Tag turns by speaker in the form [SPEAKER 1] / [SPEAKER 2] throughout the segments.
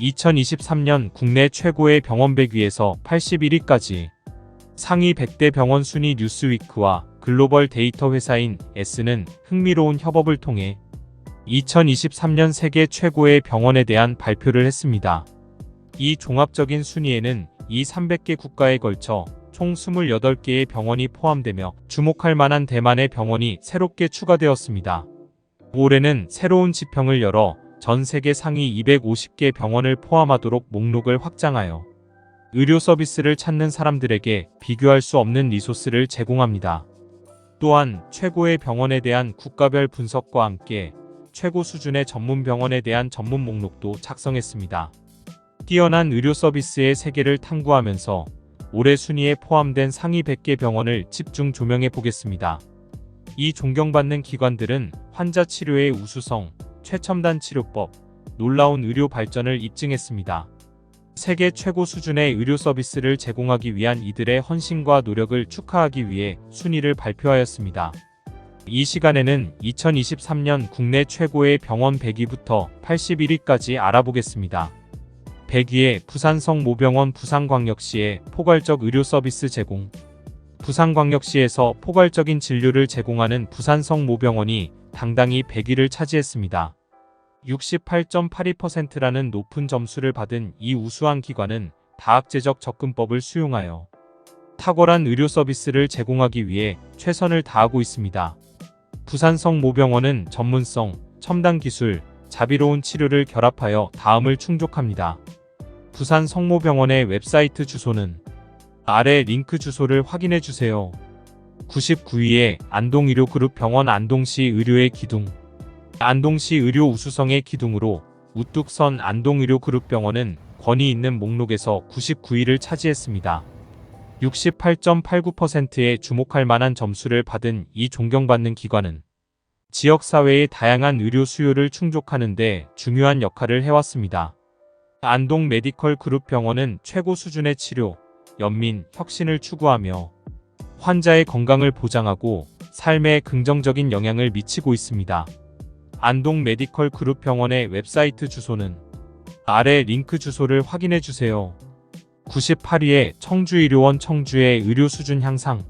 [SPEAKER 1] 2023년 국내 최고의 병원 100위에서 81위까지 상위 100대 병원 순위 뉴스위크와 글로벌 데이터 회사인 S는 흥미로운 협업을 통해 2023년 세계 최고의 병원에 대한 발표를 했습니다. 이 종합적인 순위에는 이 300개 국가에 걸쳐 총 28개의 병원이 포함되며 주목할 만한 대만의 병원이 새롭게 추가되었습니다. 올해는 새로운 지평을 열어 전 세계 상위 250개 병원을 포함하도록 목록을 확장하여 의료 서비스를 찾는 사람들에게 비교할 수 없는 리소스를 제공합니다. 또한 최고의 병원에 대한 국가별 분석과 함께 최고 수준의 전문 병원에 대한 전문 목록도 작성했습니다. 뛰어난 의료 서비스의 세계를 탐구하면서 올해 순위에 포함된 상위 100개 병원을 집중 조명해 보겠습니다. 이 존경받는 기관들은 환자 치료의 우수성, 최첨단 치료법, 놀라운 의료 발전을 입증했습니다. 세계 최고 수준의 의료 서비스를 제공하기 위한 이들의 헌신과 노력을 축하하기 위해 순위를 발표하였습니다. 이 시간에는 2023년 국내 최고의 병원 100위부터 81위까지 알아보겠습니다. 100위에 부산성모병원 부산광역시의 포괄적 의료 서비스 제공. 부산광역시에서 포괄적인 진료를 제공하는 부산성모병원이 당당히 100위를 차지했습니다. 68.82%라는 높은 점수를 받은 이 우수한 기관은 다학제적 접근법을 수용하여 탁월한 의료 서비스를 제공하기 위해 최선을 다하고 있습니다. 부산성모병원은 전문성, 첨단 기술, 자비로운 치료를 결합하여 다음을 충족합니다. 부산성모병원의 웹사이트 주소는 아래 링크 주소를 확인해 주세요. 99위에 안동의료그룹 병원 안동시 의료의 기둥. 안동시 의료 우수성의 기둥으로 우뚝 선 안동의료그룹 병원은 권위 있는 목록에서 99위를 차지했습니다. 68.89%의 주목할 만한 점수를 받은 이 존경받는 기관은 지역사회의 다양한 의료 수요를 충족하는 데 중요한 역할을 해왔습니다. 안동 메디컬 그룹 병원은 최고 수준의 치료, 연민, 혁신을 추구하며 환자의 건강을 보장하고 삶에 긍정적인 영향을 미치고 있습니다. 안동 메디컬 그룹 병원의 웹사이트 주소는 아래 링크 주소를 확인해 주세요. 98위에 청주의료원 청주의 의료 수준 향상.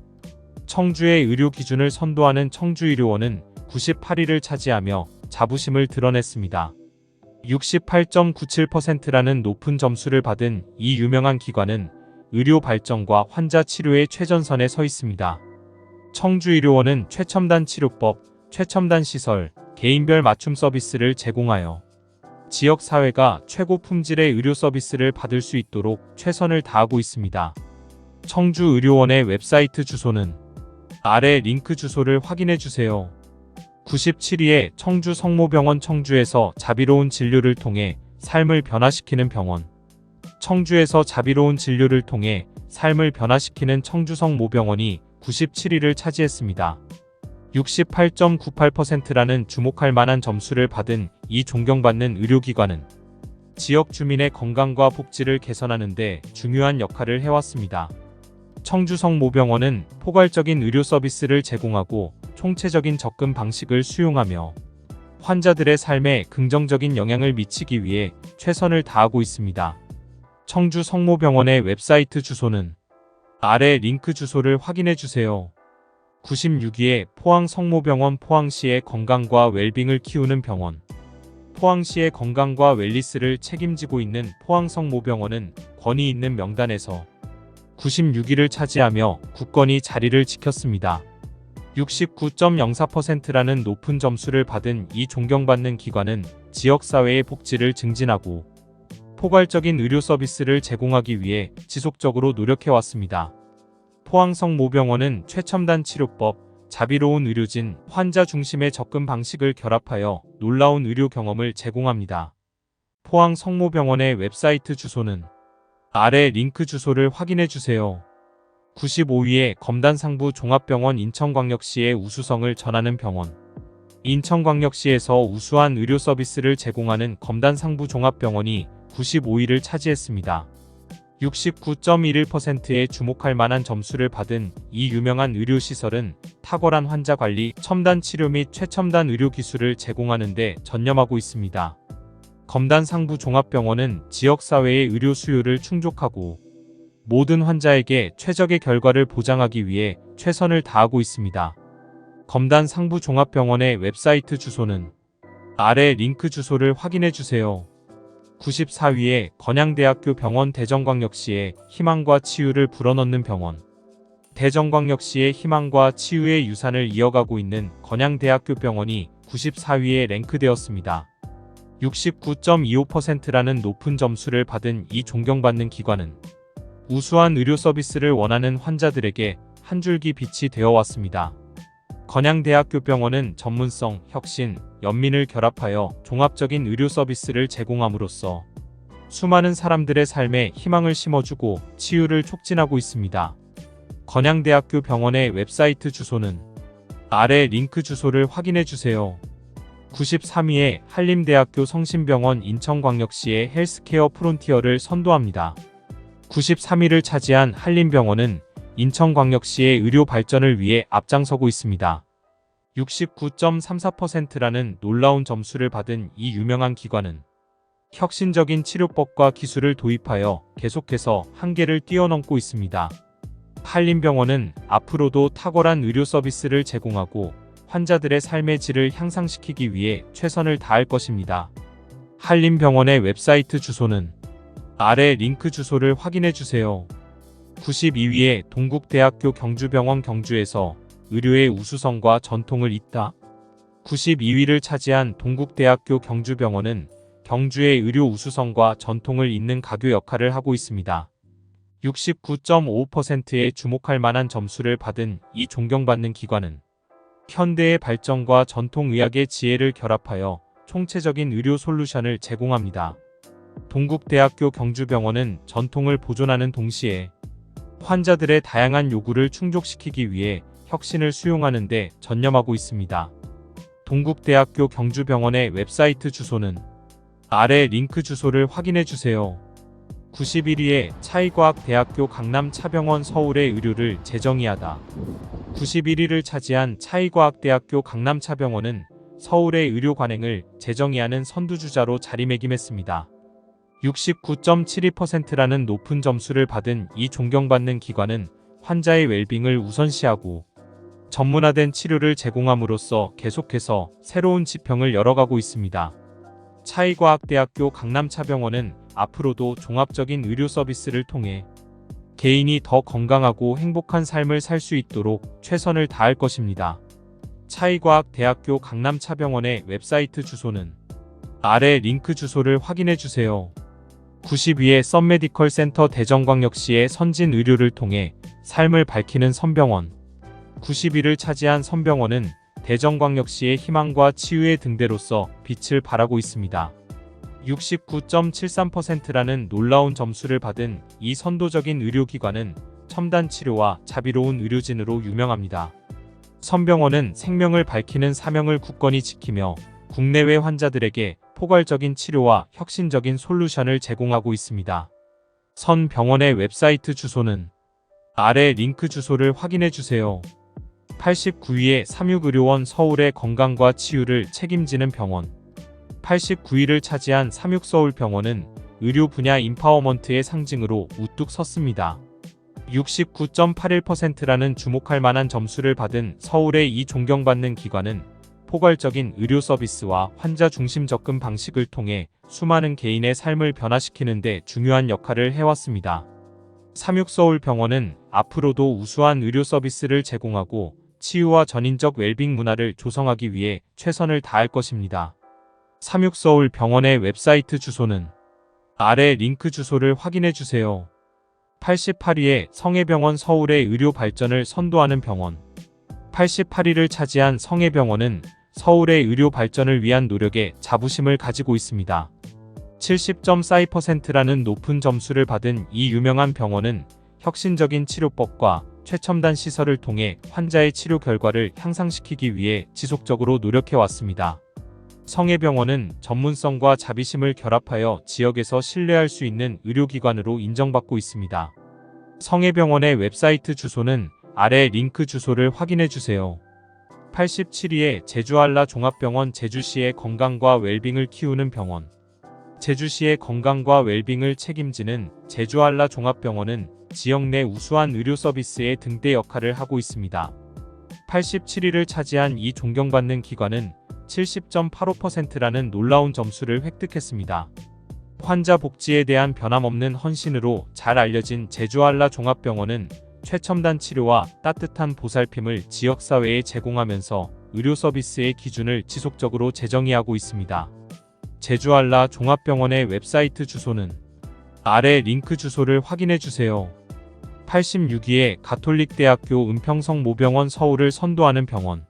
[SPEAKER 1] 청주의 의료 기준을 선도하는 청주의료원은 98위를 차지하며 자부심을 드러냈습니다. 68.97%라는 높은 점수를 받은 이 유명한 기관은 의료 발전과 환자 치료의 최전선에 서 있습니다. 청주의료원은 최첨단 치료법, 최첨단 시설, 개인별 맞춤 서비스를 제공하여 지역사회가 최고 품질의 의료 서비스를 받을 수 있도록 최선을 다하고 있습니다. 청주의료원의 웹사이트 주소는 아래 링크 주소를 확인해 주세요. 97위에 청주성모병원 청주에서 자비로운 진료를 통해 삶을 변화시키는 병원. 청주에서 자비로운 진료를 통해 삶을 변화시키는 청주성모병원이 97위를 차지했습니다. 68.98%라는 주목할 만한 점수를 받은 이 존경받는 의료기관은 지역 주민의 건강과 복지를 개선하는 데 중요한 역할을 해왔습니다. 청주성모병원은 포괄적인 의료 서비스를 제공하고 총체적인 접근 방식을 수용하며 환자들의 삶에 긍정적인 영향을 미치기 위해 최선을 다하고 있습니다. 청주성모병원의 웹사이트 주소는 아래 링크 주소를 확인해 주세요. 96위에 포항성모병원 포항시의 건강과 웰빙을 키우는 병원. 포항시의 건강과 웰니스를 책임지고 있는 포항성모병원은 권위 있는 명단에서 96위를 차지하며 굳건히 자리를 지켰습니다. 69.04%라는 높은 점수를 받은 이 존경받는 기관은 지역사회의 복지를 증진하고 포괄적인 의료 서비스를 제공하기 위해 지속적으로 노력해왔습니다. 포항성모병원은 최첨단 치료법, 자비로운 의료진, 환자 중심의 접근 방식을 결합하여 놀라운 의료 경험을 제공합니다. 포항성모병원의 웹사이트 주소는 아래 링크 주소를 확인해 주세요. 95위에 검단상부 종합병원 인천광역시의 우수성을 전하는 병원. 인천광역시에서 우수한 의료 서비스를 제공하는 검단상부 종합병원이 95위를 차지했습니다. 69.11%의 주목할 만한 점수를 받은 이 유명한 의료시설은 탁월한 환자 관리, 첨단 치료 및 최첨단 의료 기술을 제공하는 데 전념하고 있습니다. 검단 상부 종합병원은 지역사회의 의료 수요를 충족하고 모든 환자에게 최적의 결과를 보장하기 위해 최선을 다하고 있습니다. 검단 상부 종합병원의 웹사이트 주소는 아래 링크 주소를 확인해 주세요. 94위에 건양대학교 병원. 대전광역시의 희망과 치유를 불어넣는 병원. 대전광역시의 희망과 치유의 유산을 이어가고 있는 건양대학교 병원이 94위에 랭크되었습니다. 69.25%라는 높은 점수를 받은 이 존경받는 기관은 우수한 의료 서비스를 원하는 환자들에게 한 줄기 빛이 되어 왔습니다. 건양대학교 병원은 전문성, 혁신, 연민을 결합하여 종합적인 의료 서비스를 제공함으로써 수많은 사람들의 삶에 희망을 심어주고 치유를 촉진하고 있습니다. 건양대학교 병원의 웹사이트 주소는 아래 링크 주소를 확인해 주세요. 93위에 한림대학교 성심병원. 인천광역시의 헬스케어 프론티어를 선도합니다. 93위를 차지한 한림병원은 인천광역시의 의료 발전을 위해 앞장서고 있습니다. 69.34%라는 놀라운 점수를 받은 이 유명한 기관은 혁신적인 치료법과 기술을 도입하여 계속해서 한계를 뛰어넘고 있습니다. 한림병원은 앞으로도 탁월한 의료 서비스를 제공하고 환자들의 삶의 질을 향상시키기 위해 최선을 다할 것입니다. 한림병원의 웹사이트 주소는 아래 링크 주소를 확인해 주세요. 92위에 동국대학교 경주병원. 경주에서 의료의 우수성과 전통을 잇다. 92위를 차지한 동국대학교 경주병원은 경주의 의료 우수성과 전통을 잇는 가교 역할을 하고 있습니다. 69.55%의 주목할 만한 점수를 받은 이 존경받는 기관은 현대의 발전과 전통의학의 지혜를 결합하여 총체적인 의료 솔루션을 제공합니다. 동국대학교 경주병원은 전통을 보존하는 동시에 환자들의 다양한 요구를 충족시키기 위해 혁신을 수용하는 데 전념하고 있습니다. 동국대학교 경주병원의 웹사이트 주소는 아래 링크 주소를 확인해 주세요. 91위에 차이과학대학교 강남차병원. 서울의 의료를 재정의하다. 91위를 차지한 차이과학대학교 강남차병원은 서울의 의료 관행을 재정의하는 선두주자로 자리매김했습니다. 69.72%라는 높은 점수를 받은 이 존경받는 기관은 환자의 웰빙을 우선시하고 전문화된 치료를 제공함으로써 계속해서 새로운 지평을 열어가고 있습니다. 차이과학대학교 강남차병원은 앞으로도 종합적인 의료 서비스를 통해 개인이 더 건강하고 행복한 삶을 살 수 있도록 최선을 다할 것입니다. 차이과학대학교 강남차병원의 웹사이트 주소는 아래 링크 주소를 확인해 주세요. 90위에 썬메디컬 센터. 대전광역시의 선진 의료를 통해 삶을 밝히는 선병원. 90위를 차지한 선병원은 대전광역시의 희망과 치유의 등대로서 빛을 발하고 있습니다. 69.73%라는 놀라운 점수를 받은 이 선도적인 의료기관은 첨단 치료와 자비로운 의료진으로 유명합니다. 선병원은 생명을 밝히는 사명을 굳건히 지키며 국내외 환자들에게 포괄적인 치료와 혁신적인 솔루션을 제공하고 있습니다. 선병원의 웹사이트 주소는 아래 링크 주소를 확인해 주세요. 89위에 삼육의료원. 서울의 건강과 치유를 책임지는 병원. 89위를 차지한 삼육서울병원은 의료 분야 임파워먼트의 상징으로 우뚝 섰습니다. 69.81%라는 주목할 만한 점수를 받은 서울의 이 존경받는 기관은 포괄적인 의료 서비스와 환자 중심 접근 방식을 통해 수많은 개인의 삶을 변화시키는 데 중요한 역할을 해왔습니다. 삼육서울병원은 앞으로도 우수한 의료 서비스를 제공하고 치유와 전인적 웰빙 문화를 조성하기 위해 최선을 다할 것입니다. 삼육서울병원의 웹사이트 주소는 아래 링크 주소를 확인해 주세요. 88위에 성혜병원. 서울의 의료 발전을 선도하는 병원. 88위를 차지한 성혜병원은 서울의 의료 발전을 위한 노력에 자부심을 가지고 있습니다. 70.42%라는 높은 점수를 받은 이 유명한 병원은 혁신적인 치료법과 최첨단 시설을 통해 환자의 치료 결과를 향상시키기 위해 지속적으로 노력해왔습니다. 성혜병원은 전문성과 자비심을 결합하여 지역에서 신뢰할 수 있는 의료기관으로 인정받고 있습니다. 성혜병원의 웹사이트 주소는 아래 링크 주소를 확인해 주세요. 87위에 제주한라 종합병원. 제주시의 건강과 웰빙을 키우는 병원. 제주시의 건강과 웰빙을 책임지는 제주알라 종합병원은 지역 내 우수한 의료 서비스의 등대 역할을 하고 있습니다. 87위를 차지한 이 존경받는 기관은 70.85%라는 놀라운 점수를 획득했습니다. 환자 복지에 대한 변함없는 헌신으로 잘 알려진 제주알라 종합병원은 최첨단 치료와 따뜻한 보살핌을 지역사회에 제공하면서 의료 서비스의 기준을 지속적으로 재정의하고 있습니다. 제주알라 종합병원의 웹사이트 주소는 아래 링크 주소를 확인해주세요. 86위에 가톨릭대학교 은평성모병원 서울을 선도하는 병원.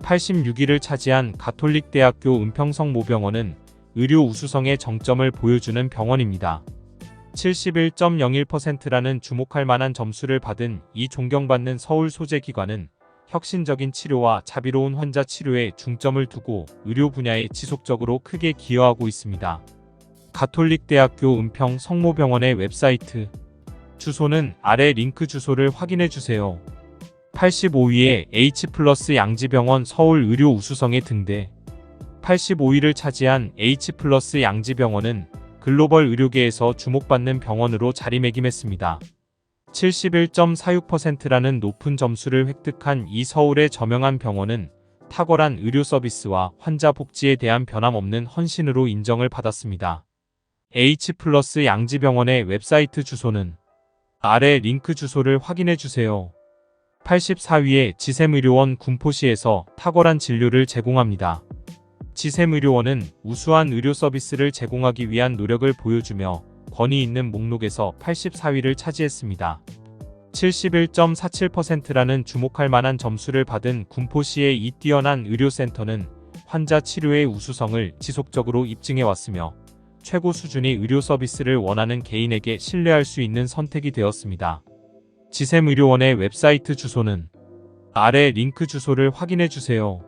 [SPEAKER 1] 86위를 차지한 가톨릭대학교 은평성모병원은 의료 우수성의 정점을 보여주는 병원입니다. 71.01%라는 주목할 만한 점수를 받은 이 존경받는 서울 소재 기관은 혁신적인 치료와 자비로운 환자 치료에 중점을 두고 의료 분야에 지속적으로 크게 기여하고 있습니다. 가톨릭대학교 은평성모병원의 웹사이트 주소는 아래 링크 주소를 확인해주세요. 85위에 H+ 양지병원 서울 의료 우수성의 등대. 85위를 차지한 H+ 양지병원은 글로벌 의료계에서 주목받는 병원으로 자리매김했습니다. 71.46%라는 높은 점수를 획득한 이 서울의 저명한 병원은 탁월한 의료 서비스와 환자 복지에 대한 변함없는 헌신으로 인정을 받았습니다. H+ 양지병원의 웹사이트 주소는 아래 링크 주소를 확인해주세요. 84위에 지샘의료원 군포시에서 탁월한 진료를 제공합니다. 지샘의료원은 우수한 의료 서비스를 제공하기 위한 노력을 보여주며 권위 있는 목록에서 84위를 차지했습니다. 71.47%라는 주목할 만한 점수를 받은 군포시의 이 뛰어난 의료센터는 환자 치료의 우수성을 지속적으로 입증해왔으며 최고 수준의 의료 서비스를 원하는 개인에게 신뢰할 수 있는 선택이 되었습니다. 지샘의료원의 웹사이트 주소는 아래 링크 주소를 확인해주세요.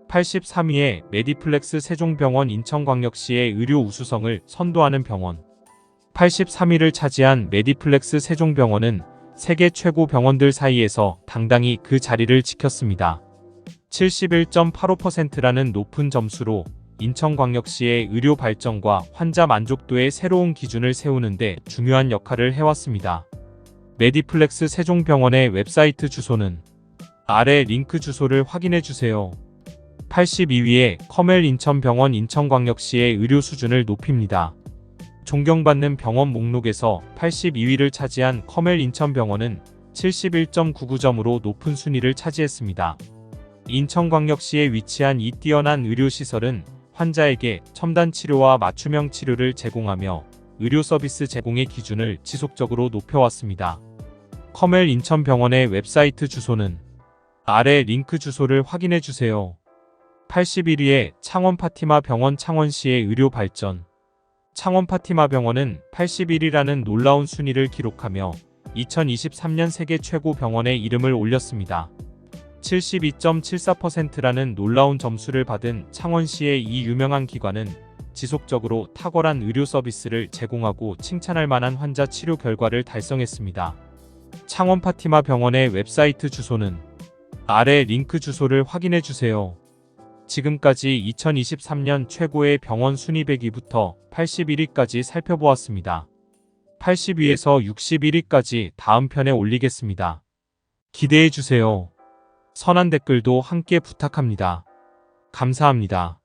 [SPEAKER 1] 83위에 메디플렉스 세종병원 인천광역시의 의료 우수성을 선도하는 병원. 83위를 차지한 메디플렉스 세종병원은 세계 최고 병원들 사이에서 당당히 그 자리를 지켰습니다. 71.85%라는 높은 점수로 인천광역시의 의료 발전과 환자 만족도의 새로운 기준을 세우는 데 중요한 역할을 해왔습니다. 메디플렉스 세종병원의 웹사이트 주소는 아래 링크 주소를 확인해주세요. 82위에 커멜 인천병원 인천광역시의 의료 수준을 높입니다. 존경받는 병원 목록에서 82위를 차지한 커멜 인천병원은 71.99점으로 높은 순위를 차지했습니다. 인천광역시에 위치한 이 뛰어난 의료시설은 환자에게 첨단 치료와 맞춤형 치료를 제공하며 의료 서비스 제공의 기준을 지속적으로 높여왔습니다. 커멜 인천병원의 웹사이트 주소는 아래 링크 주소를 확인해주세요. 81위에 창원파티마 병원 창원시의 의료 발전. 창원파티마 병원은 81위라는 놀라운 순위를 기록하며 2023년 세계 최고 병원의 이름을 올렸습니다. 72.74%라는 놀라운 점수를 받은 창원시의 이 유명한 기관은 지속적으로 탁월한 의료 서비스를 제공하고 칭찬할 만한 환자 치료 결과를 달성했습니다. 창원파티마 병원의 웹사이트 주소는 아래 링크 주소를 확인해주세요. 지금까지 2023년 최고의 병원 순위 100위부터 81위까지 살펴보았습니다. 80위에서 61위까지 다음 편에 올리겠습니다. 기대해주세요. 선한 댓글도 함께 부탁합니다. 감사합니다.